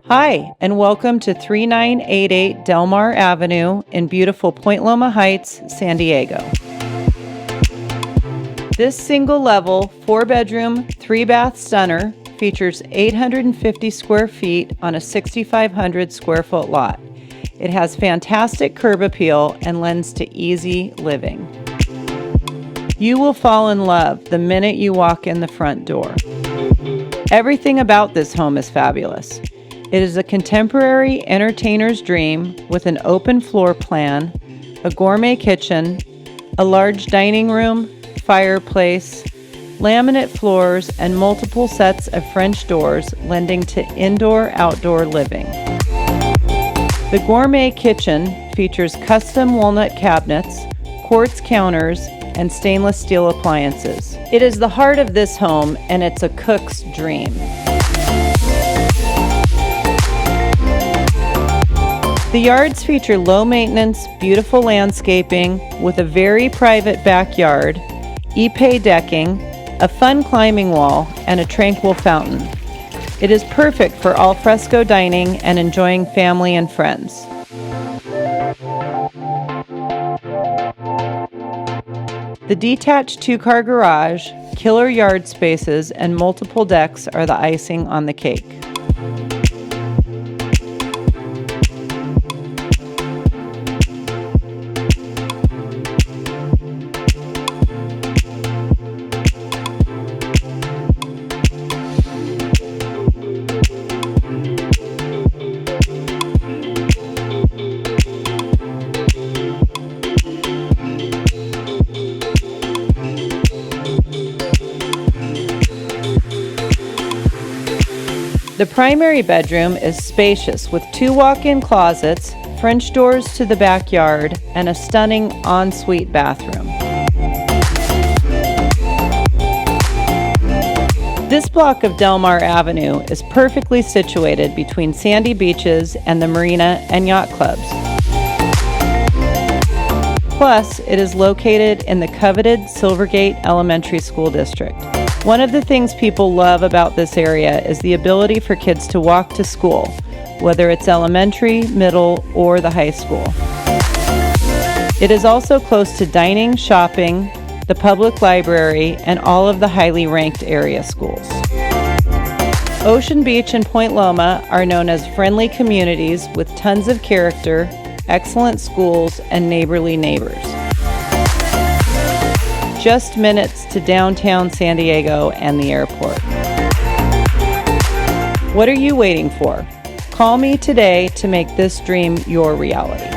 Hi, and welcome to 3988 Del Mar Avenue in beautiful Point Loma Heights, San Diego. This single-level, 4-bedroom, 3-bath stunner features 850 square feet on a 6,500 square foot lot. It has fantastic curb appeal and lends to easy living. You will fall in love the minute you walk in the front door. Everything about this home is fabulous. It is a contemporary entertainer's dream with an open floor plan, a gourmet kitchen, a large dining room, fireplace, laminate floors, and multiple sets of French doors lending to indoor-outdoor living. The gourmet kitchen features custom walnut cabinets, quartz counters, and stainless steel appliances. It is the heart of this home, and it's a cook's dream. The yards feature low-maintenance, beautiful landscaping with a very private backyard, epay decking, a fun climbing wall, and a tranquil fountain. It is perfect for al fresco dining and enjoying family and friends. The detached 2-car garage, killer yard spaces, and multiple decks are the icing on the cake. The primary bedroom is spacious with 2 walk-in closets, French doors to the backyard, and a stunning ensuite bathroom. This block of Del Mar Avenue is perfectly situated between sandy beaches and the marina and yacht clubs. Plus, it is located in the coveted Silvergate Elementary School District. One of the things people love about this area is the ability for kids to walk to school, whether it's elementary, middle, or the high school. It is also close to dining, shopping, the public library, and all of the highly ranked area schools. Ocean Beach and Point Loma are known as friendly communities with tons of character, excellent schools, and neighborly neighbors. Just minutes to downtown San Diego and the airport. What are you waiting for? Call me today to make this dream your reality.